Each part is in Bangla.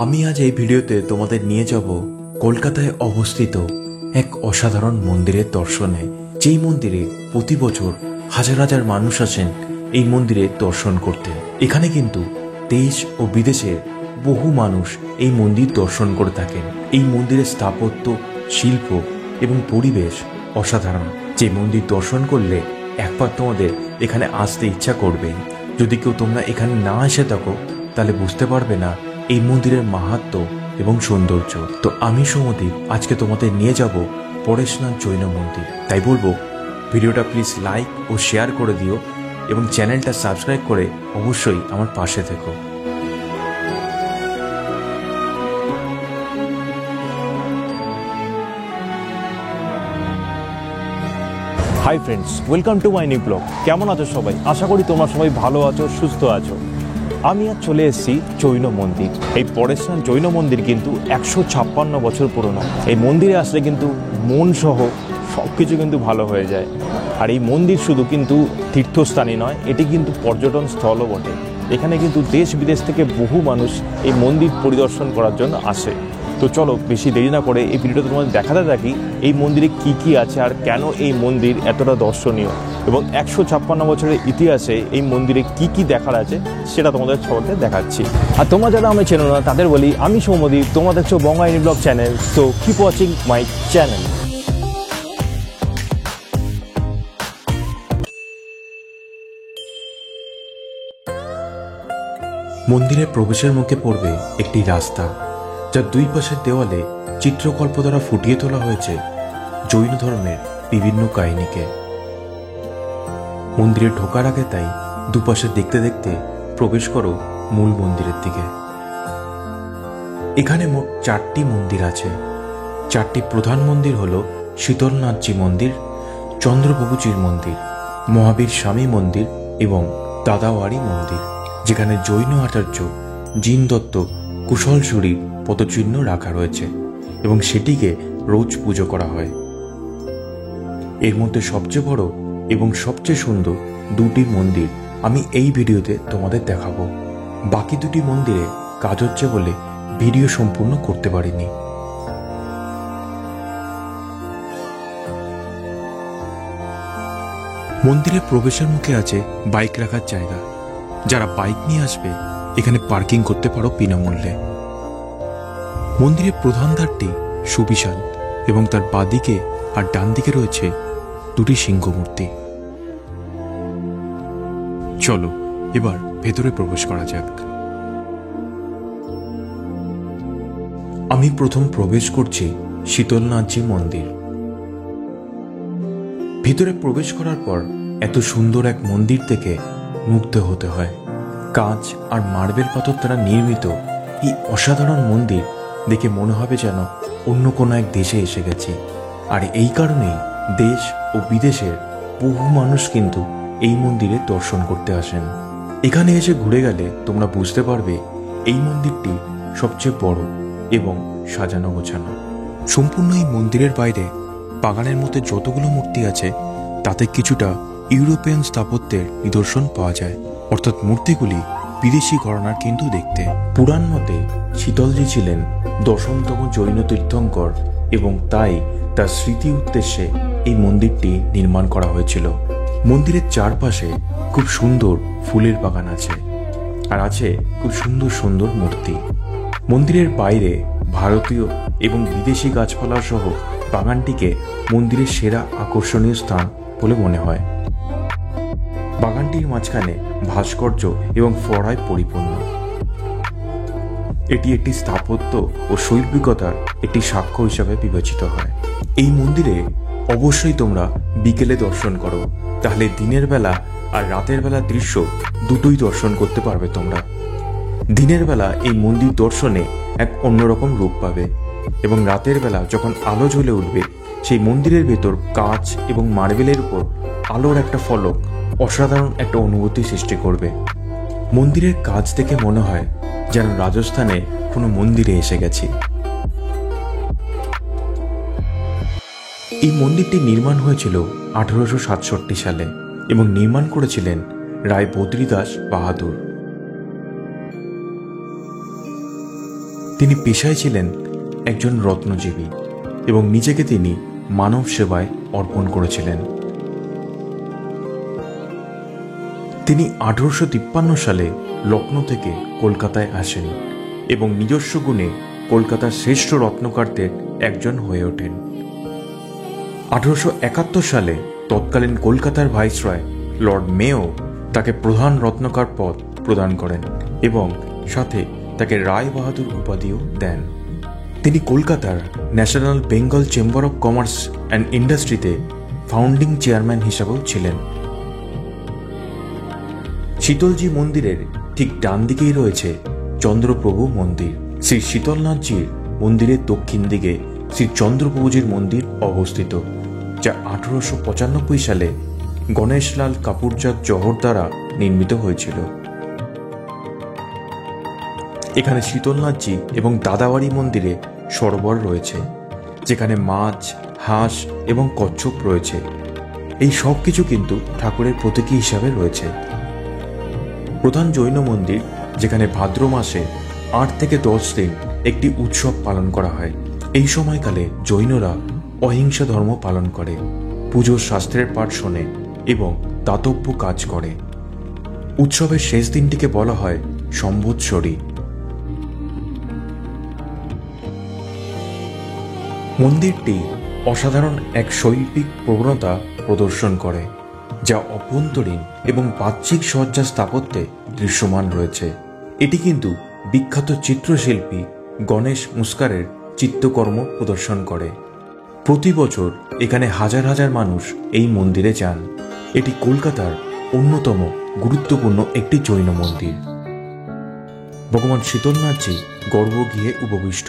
আমি আজ এই ভিডিওতে তোমাদের নিয়ে যাব কলকাতায় অবস্থিত এক অসাধারণ মন্দিরের দর্শনে, যেই মন্দিরে প্রতি বছর হাজার হাজার মানুষ আসেন এই মন্দিরে দর্শন করতে। এখানে কিন্তু দেশ ও বিদেশের বহু মানুষ এই মন্দির দর্শন করে থাকেন। এই মন্দিরের স্থাপত্য, শিল্প এবং পরিবেশ অসাধারণ। যে মন্দির দর্শন করলে একবার তোমাদের এখানে আসতে ইচ্ছা করবেই। যদি কেউ তোমরা এখানে না এসে থাকো তাহলে বুঝতে পারবে না এই মন্দিরের মাহাত্ম্য এবং সৌন্দর্য। তো আমি সৌমদীপ আজকে তোমাদের নিয়ে যাব পরেশনাথ জৈন মন্দির। তাই বলবো ভিডিওটা প্লিজ লাইক ও শেয়ার করে দিও এবং চ্যানেলটা সাবস্ক্রাইব করে অবশ্যই আমার পাশে থেকো। Hi friends, welcome to my new blog. কেমন আছো সবাই? আশা করি তোমরা সবাই ভালো আছো, সুস্থ আছো। আমি আজ চলে এসেছি জৈন মন্দির। এই পরেশনাথ জৈন মন্দির কিন্তু 156 বছর পুরনো। এই মন্দিরে আসলে কিন্তু মন সহ সব কিছু কিন্তু ভালো হয়ে যায়। আর এই মন্দির শুধু কিন্তু তীর্থস্থানই নয়, এটি কিন্তু পর্যটন স্থলও বটে। এখানে কিন্তু দেশ বিদেশ থেকে বহু মানুষ এই মন্দির পরিদর্শন করার জন্য আসে। তো চলো বেশি দেরি না করে এই ভিডিওটা তোমাদের দেখাতে থাকি এই মন্দিরে কি কি আছে আর কেন এই মন্দির এতটা দর্শনীয়, এবং 156 বছরের ইতিহাসে এই মন্দিরে কি কি দেখার আছে সেটা তোমাদের সবাইকে দেখাচ্ছি। আর তোমরা যারা আমি চেনো না তাদের বলি, আমি সৌমদীপ, তোমরা দেখছো বঙ্গাইনি blog channel. So keep watching my channel. মন্দিরের প্রবেশের মুখে পড়বে একটি রাস্তা, যার দুই পাশের দেওয়ালে চিত্রকল্প দ্বারা ফুটিয়ে তোলা হয়েছে জৈন ধর্মের বিভিন্ন কাহিনীকে। মন্দিরে ঢোকার আগে তাই দুপাশে দেখতে দেখতে প্রবেশ করো মূল মন্দিরের দিকে। এখানে মোট 4টি মন্দির আছে। 4টি প্রধান মন্দির হল শীতলনাথজি মন্দির, চন্দ্রপ্রভুজির মন্দির, মহাবীর স্বামী মন্দির এবং দাদাওয়ারি মন্দির, যেখানে জৈন আচার্য জিন দত্ত কুশলসুরির পদচিহ্ন রাখা রয়েছে এবং সেটিকে রোজ পুজো করা হয়। এর মধ্যে সবচেয়ে বড় এবং সবচেয়ে সুন্দর 2টি মন্দির আমি এই ভিডিওতে তোমাদের দেখাবো। বাকি 2টি মন্দিরে কাজ হচ্ছে বলে ভিডিও সম্পূর্ণ করতে পারিনি। মন্দিরের প্রবেশের মুখে আছে বাইক রাখার জায়গা। যারা বাইক নিয়ে আসবে এখানে পার্কিং করতে পারো বিনামূল্যে। মন্দিরের প্রধান দ্বারটি সুবিশাল এবং তার বাঁদিকে আর ডান দিকে রয়েছে 2টি সিংহ মূর্তি। চলো এবার ভেতরে প্রবেশ করা যাক। আমি প্রথম প্রবেশ করছি শীতলনাথজি মন্দির। ভিতরে প্রবেশ করার পর এত সুন্দর এক মন্দির থেকে মুগ্ধ হতে হয়। কাঁচ আর মার্বেল পাথর দ্বারা নির্মিত এই অসাধারণ মন্দির দেখে মনে হবে যেন অন্য কোনো এক দেশে এসে গেছি। আর এই কারণেই দেশ ও বিদেশের বহু মানুষ কিন্তু এই মন্দিরে দর্শন করতে আসেন। এখানে এসে ঘুরে গেলে তোমরা বুঝতে পারবে এই মন্দিরটি সবচেয়ে বড় এবং সাজানো গোছানো। সম্পূর্ণ এই মন্দিরের বাইরে বাগানের মধ্যে যতগুলো মূর্তি আছে তাতে কিছুটা ইউরোপিয়ান স্থাপত্যের নিদর্শন পাওয়া যায়, অর্থাৎ মূর্তিগুলি বিদেশি ঘরানার কিন্তু দেখতে। পুরাণ মতে শীতলজি ছিলেন 10তম জৈন তীর্থঙ্কর এবং তাই তার স্মৃতি উদ্দেশ্যে এই মন্দিরটি নির্মাণ করা হয়েছিল। মন্দিরের চারপাশে খুব সুন্দর ফুলের বাগান আছে আর আছে খুব সুন্দর সুন্দর মূর্তি। মন্দিরের বাইরে ভারতীয় এবং বিদেশি গাছপালা সহ বাগানটিকে মন্দিরের সেরা আকর্ষণীয় স্থান বলে মনে হয়। বাগানটির মাঝখানে ভাস্কর্য এবং ফোয়ারায় পরিপূর্ণ। এটি একটি স্থাপত্য ও শৈল্পিকতার একটি সাক্ষ্য হিসাবে বিবেচিত হয়। এই মন্দিরে অবশ্যই তোমরা বিকেলে দর্শন করো, তাহলে দিনের বেলা আর রাতের বেলা দৃশ্য দুটোই দর্শন করতে পারবে তোমরা। দিনের বেলা এই মন্দির দর্শনে এক অন্যরকম রূপ পাবে এবং রাতের বেলা যখন আলো জ্বলে উঠবে সেই মন্দিরের ভেতর কাঁচ এবং মার্বেলের উপর আলোর একটা ফলক অসাধারণ একটা অনুভূতি সৃষ্টি করবে। মন্দিরের কাজ দেখে মনে হয় যেন রাজস্থানে কোনো মন্দিরে এসে গেছি। এই মন্দিরটি নির্মাণ হয়েছিল 1867 সালে এবং নির্মাণ করেছিলেন রায় বদ্রীদাস বাহাদুর। তিনি পেশায় ছিলেন একজন রত্নজীবী এবং নিজেকে তিনি মানব সেবায় অর্পণ করেছিলেন। তিনি 1853 সালে লখনৌ থেকে কলকাতায় আসেন এবং নিজস্ব গুণে কলকাতার শ্রেষ্ঠ রত্নকারদের একজন হয়ে ওঠেন। 1871 সালে তৎকালীন কলকাতার ভাইসরয় লর্ড মেয়ো তাকে প্রধান রত্নকার পদ প্রদান করেন এবং সাথে তাকে রায় বাহাদুর উপাধিও দেন। তিনি কলকাতার national Bengal chamber of commerce and ইন্ডাস্ট্রিতে ফাউন্ডিং চেয়ারম্যান হিসাবেও ছিলেন। শীতলজি মন্দিরের ঠিক ডান দিকেই রয়েছে চন্দ্রপ্রভু মন্দির। শ্রী শীতলনাথজির মন্দিরের দক্ষিণ দিকে শ্রী চন্দ্রপ্রভুজির মন্দির অবস্থিত, যা 1895 সালে গণেশলাল কাপুরজাদ জহর দ্বারা নির্মিত হয়েছিল। এখানে শীতলনাথজি এবং দাদাবাড়ি মন্দিরে সরোবর রয়েছে, যেখানে মাছ, হাঁস এবং কচ্ছপ রয়েছে। এই সব কিছু কিন্তু ঠাকুরের প্রতীকী হিসাবে রয়েছে। প্রধান জৈন মন্দির, যেখানে ভাদ্র মাসে 8 থেকে 10 দিন একটি উৎসব পালন করা হয়। এই সময়কালে জৈনরা অহিংসা ধর্ম পালন করে, পুজোর শাস্ত্রের পাঠ শোনে এবং দাতব্য কাজ করে। উৎসবের শেষ দিনটিকে বলা হয় সম্বৎসরী। মন্দিরটি অসাধারণ এক শৈল্পিক প্রবণতা প্রদর্শন করে, যা অভ্যন্তরীণ এবং বাহ্যিক সজ্জা স্থাপত্যে দৃশ্যমান রয়েছে। এটি কিন্তু বিখ্যাত চিত্রশিল্পী গণেশ মুস্কারের চিত্রকর্ম প্রদর্শন করে। প্রতি বছর এখানে হাজার হাজার মানুষ এই মন্দিরে যান। এটি কলকাতার অন্যতম গুরুত্বপূর্ণ একটি জৈন মন্দির। ভগবান শীতলনাথজি গর্ভগৃহে উপবিষ্ট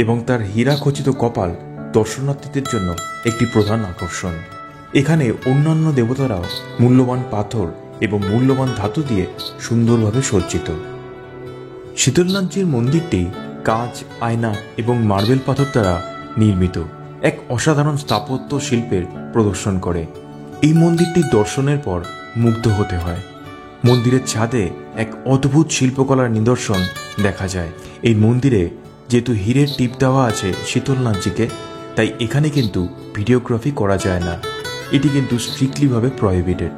এবং তার হীরা খচিত কপাল দর্শনার্থীদের জন্য একটি প্রধান আকর্ষণ। এখানে অন্যান্য দেবতারাও মূল্যবান পাথর এবং মূল্যবান ধাতু দিয়ে সুন্দরভাবে সজ্জিত। শীতলনাথজির মন্দিরটি কাঁচ, আয়না এবং মার্বেল পাথর দ্বারা নির্মিত এক অসাধারণ স্থাপত্য শিল্পের প্রদর্শন করে। এই মন্দিরটি দর্শনের পর মুগ্ধ হতে হয়। মন্দিরের ছাদে এক অদ্ভুত শিল্পকলার নিদর্শন দেখা যায়। এই মন্দিরে যেহেতু হীরের টিপ দেওয়া আছে শীতলনাথজিকে, তাই এখানে কিন্তু ভিডিওগ্রাফি করা যায় না। এটি কিন্তু স্ট্রিক্টলিভাবে প্রহিবিটেড।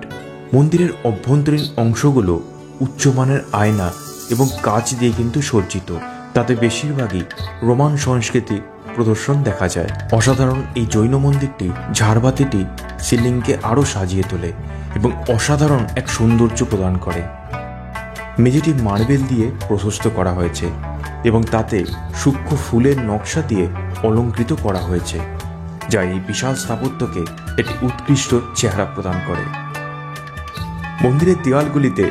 মন্দিরের অভ্যন্তরীণ অংশগুলো উচ্চমানের আয়না এবং কাঁচ দিয়ে কিন্তু সজ্জিত। তাতে বেশিরভাগই রোমান সংস্কৃতির প্রদর্শন দেখা যায়। অসাধারণ এই জৈন মন্দিরটি ঝাড়বাতিটি সিলিংকে আরও সাজিয়ে তোলে এবং অসাধারণ এক সৌন্দর্য প্রদান করে। মেঝেটি মার্বেল দিয়ে প্রশস্ত করা হয়েছে এবং তাতে সূক্ষ্ম ফুলের নকশা দিয়ে অলঙ্কৃত করা হয়েছে, যা এই বিশাল স্থাপত্যকে একটি উৎকৃষ্ট চেহারা প্রদান করে। মন্দিরের দেওয়ালগুলিতে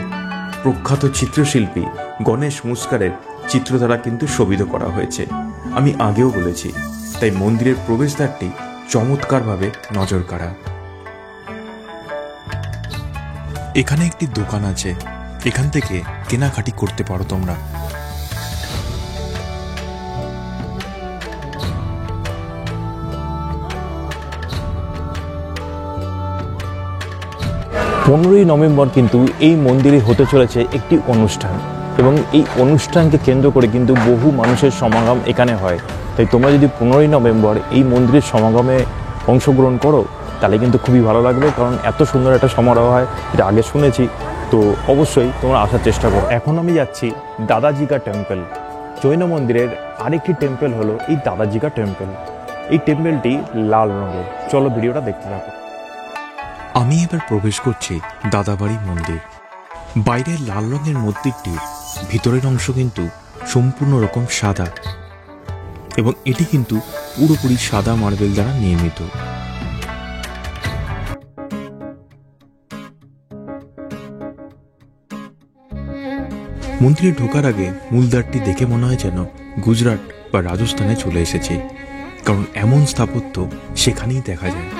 প্রখ্যাত চিত্রশিল্পী গণেশ মুস্কারের চিত্র দ্বারা কিন্তু শোভিত করা হয়েছে। আমি আগেও বলেছি, তাই মন্দিরের প্রবেশদ্বারটি চমৎকারভাবে নজর কাড়া। এখানে একটি দোকান আছে, এখান থেকে কেনাকাটি করতে পারো তোমরা। 15ই নভেম্বর কিন্তু এই মন্দিরে হতে চলেছে একটি অনুষ্ঠান এবং এই অনুষ্ঠানকে কেন্দ্র করে কিন্তু বহু মানুষের সমাগম এখানে হয়। তাই তোমরা যদি 15ই নভেম্বর এই মন্দিরের সমাগমে অংশগ্রহণ করো তাহলে কিন্তু খুবই ভালো লাগবে, কারণ এত সুন্দর একটা সমারোহ হয় এটা আগে শুনেছি। তো অবশ্যই তোমরা আসার চেষ্টা করো। এখন আমি যাচ্ছি দাদাজিকা টেম্পল। জৈন মন্দিরের আরেকটি টেম্পল হলো এই দাদাজিকা টেম্পল। এই টেম্পলটি লাল রঙের। চলো ভিডিওটা দেখতে থাকো। আমি এবার প্রবেশ করছি দাদাবাড়ি মন্দির। বাইরের লাল রঙের মন্দিরটির ভিতরের অংশ কিন্তু সম্পূর্ণ রকম সাদা এবং এটি কিন্তু পুরোপুরি সাদা মার্বেল দ্বারা নির্মিত। মন্দিরে ঢোকার আগে মূলদ্বারটি দেখে মনে হয় যেন গুজরাট বা রাজস্থানে চলে এসেছে, কারণ এমন স্থাপত্য সেখানেই দেখা যায়।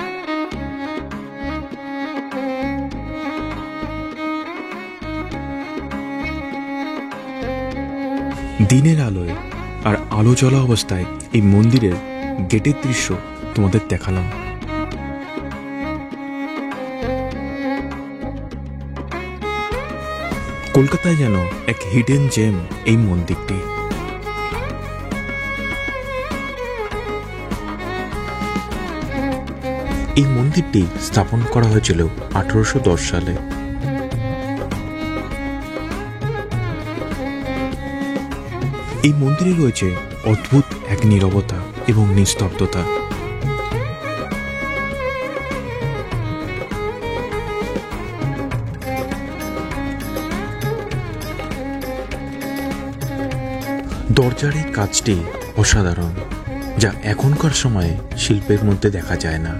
দিনের আলোয় আর আলো জ্বলা অবস্থায় এই মন্দিরের গেটের দৃশ্য তোমাদের দেখালাম। কলকাতায় যেন এক হিডেন জেম এই মন্দিরটি। এই মন্দিরটি স্থাপন করা হয়েছিল 1810 সালে। এই মন্দিরে রয়েছে অদ্ভুত এক নীরবতা এবং নিস্তব্ধতা। দরজার এই কাজটি অসাধারণ, যা এখনকার সময়ে শিল্পের মধ্যে দেখা যায় না।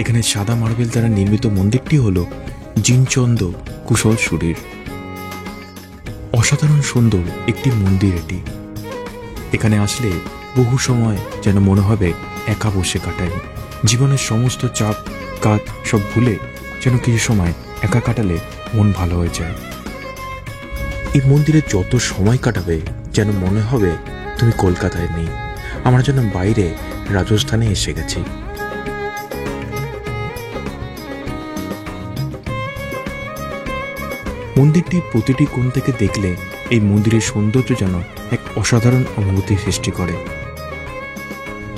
এখানে সাদা মার্বেল দ্বারা নির্মিত মন্দিরটি হল জিনচন্দ কুশল সুরির। অসাধারণ সুন্দর একটি মন্দির এটি। এখানে আসলে বহু সময় যেন মনে হবে একা বসে কাটাই। জীবনের সমস্ত চাপ কাজ সব ভুলে যেন কিছু সময় একা কাটালে মন ভালো হয়ে যায়। এই মন্দিরে যত সময় কাটাবে যেন মনে হবে তুমি কলকাতায় নেই, আমরা যেন বাইরে রাজস্থানে এসে গেছি। মন্দিরটির প্রতিটি কোণ থেকে দেখলে এই মন্দিরের সৌন্দর্য যেন এক অসাধারণ অনুভূতি সৃষ্টি করে।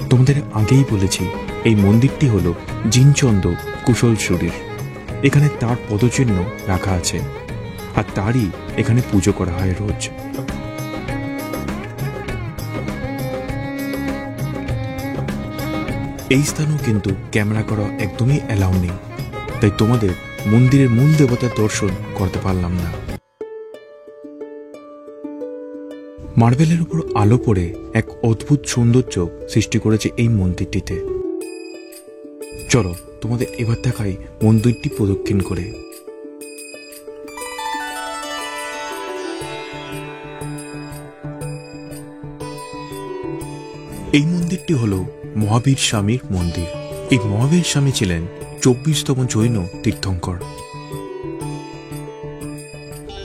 তোমাদের আগেই বলেছি এই মন্দিরটি হল জিনচন্দ কুশল সুরির। এখানে তার পদচিহ্ন রাখা আছে, আর তারই এখানে পুজো করা হয় রোজ। এই স্থানেও কিন্তু ক্যামেরা করা একদমই অ্যালাউ নেই, তাই তোমাদের মন্দিরের মূল দেবতার দর্শন করতে পারলাম না। মার্বেলের উপর আলো পড়ে এক অদ্ভুত সৌন্দর্য সৃষ্টি করেছে এই মন্দিরটিতে। চলো তোমাদের এবার দেখাই মন্দিরটি প্রদক্ষিণ করে। এই মন্দিরটি হল মহাবীর স্বামীর মন্দির। এই মহাবীর স্বামী ছিলেন 24তম জৈন তীর্থঙ্কর।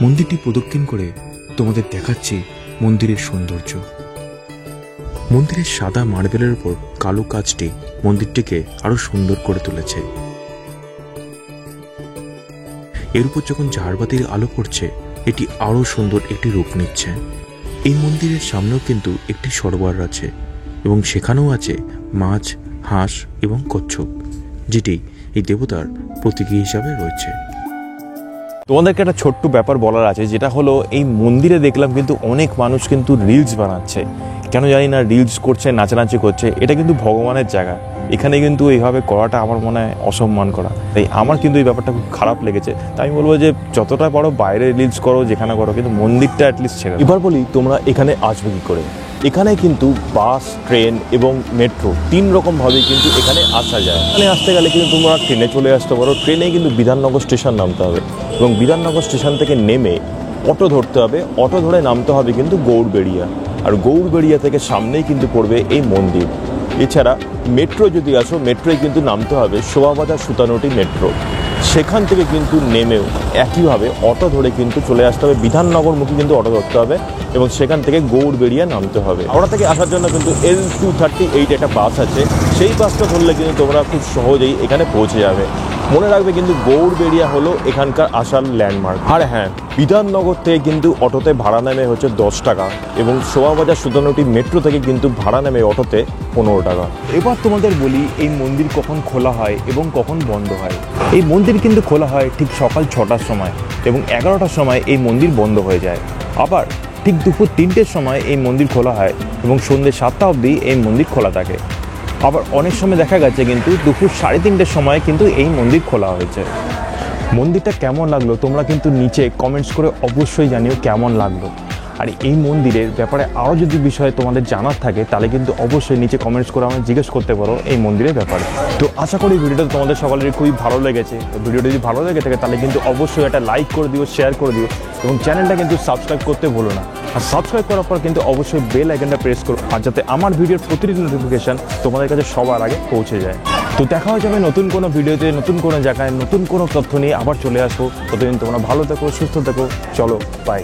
মন্দিরটি প্রদক্ষিণ করে তোমাদের দেখাচ্ছি মন্দিরের সৌন্দর্য। মন্দিরের সাদা মার্বেলের উপর কালো কাজটি মন্দিরটিকে আরো সুন্দর করে তুলেছে। এর উপর যখন ঝাড়বাতির আলো পড়ছে, এটি আরো সুন্দর একটি রূপ নিচ্ছে। এই মন্দিরের সামনেও কিন্তু একটি সরোবর আছে এবং সেখানেও আছে মাছ, হাঁস এবং কচ্ছপ, যেটি এই দেবতার প্রতীকী হিসাবে রয়েছে। তোমাদেরকে একটা ছোট্ট ব্যাপার বলার আছে, যেটা হলো এই মন্দিরে দেখলাম কিন্তু অনেক মানুষ কিন্তু রিলস বানাচ্ছে। কেন জানি না, রিলস করছে, নাচানাচি করছে। এটা কিন্তু ভগবানের জায়গা, এখানে কিন্তু এইভাবে করাটা আমার মনে হয় অসম্মান করা। তাই আমার কিন্তু এই ব্যাপারটা খুব খারাপ লেগেছে। তাই আমি বলবো যে যতটা পারো বাইরে রিলস করো, যেখানে করো, কিন্তু মন্দিরটা অ্যাটলিস্ট ছেড়ে। এবার বলি তোমরা এখানে আসবে কি করে। এখানে কিন্তু বাস, ট্রেন এবং মেট্রো 3 রকমভাবেই কিন্তু এখানে আসা যায়। এখানে আসতে গেলে কিন্তু তোমরা ট্রেনে চলে আসতে পারো। ট্রেনে কিন্তু বিধাননগর স্টেশন নামতে হবে এবং বিধাননগর স্টেশন থেকে নেমে অটো ধরতে হবে। অটো ধরে নামতে হবে কিন্তু গৌড়বেড়িয়া, আর গৌড়বেড়িয়া থেকে সামনেই কিন্তু পড়বে এই মন্দির। এছাড়া মেট্রো যদি আসো, মেট্রোয় কিন্তু নামতে হবে শোভাবাজার সুতানুটি মেট্রো। সেখান থেকে কিন্তু নেমেও একইভাবে অটো ধরে কিন্তু চলে আসতে হবে বিধাননগরমুখী, কিন্তু অটো ধরতে হবে এবং সেখান থেকে গৌড়বেড়িয়া নামতে হবে। হাওড়া থেকে আসার জন্য কিন্তু L238 একটা বাস আছে, সেই বাসটা ধরলে কিন্তু তোমরা খুব সহজেই এখানে পৌঁছে যাবে। মনে রাখবে কিন্তু গৌড়বেড়িয়া হলো এখানকার আসল ল্যান্ডমার্ক। আর হ্যাঁ, বিধাননগর থেকে কিন্তু অটোতে ভাড়া নেমে হচ্ছে 10 টাকা এবং শোভাবাজার সুতানুটি মেট্রো থেকে কিন্তু ভাড়া নেমে অটোতে 15 টাকা। এবার তোমাদের বলি এই মন্দির কখন খোলা হয় এবং কখন বন্ধ হয়। এই মন্দির কিন্তু খোলা হয় ঠিক সকাল 6টার সময় এবং 11টার সময় এই মন্দির বন্ধ হয়ে যায়। আবার ঠিক দুপুর 3টের সময় এই মন্দির খোলা হয় এবং সন্ধ্যে 7টা অবধি এই মন্দির খোলা থাকে। আবার অনেক সময় দেখা গেছে কিন্তু দুপুর 3:30টের সময় কিন্তু এই মন্দির খোলা হয়েছে। মন্দিরটা কেমন লাগলো তোমরা কিন্তু নিচে কমেন্টস করে অবশ্যই জানিও কেমন লাগলো। আর এই মন্দিরের ব্যাপারে আরও যদি বিষয় তোমাদের জানার থাকে তাহলে কিন্তু অবশ্যই নিচে কমেন্টস করে আমাকে জিজ্ঞেস করতে পারো এই মন্দিরের ব্যাপারে। তো আশা করি ভিডিওটা তোমাদের সকলেরই খুবই ভালো লেগেছে। তো ভিডিওটা যদি ভালো লেগে থাকে তাহলে কিন্তু অবশ্যই একটা লাইক করে দিও, শেয়ার করে দিও এবং চ্যানেলটা কিন্তু সাবস্ক্রাইব করতে ভুলো না। আর সাবস্ক্রাইব করার পর কিন্তু অবশ্যই বেল আইকনটা প্রেস করো, আর যাতে আমার ভিডিওর প্রতিটি নোটিফিকেশান তোমাদের কাছে সবার আগে পৌঁছে যায়। তো দেখা হয়ে যাবে নতুন কোনো ভিডিওতে, নতুন কোনো জায়গায়, নতুন কোনো তথ্য নিয়ে আবার চলে আসবো। ততদিন তোমরা ভালো থেকো, সুস্থ থেকো। চলো, বাই।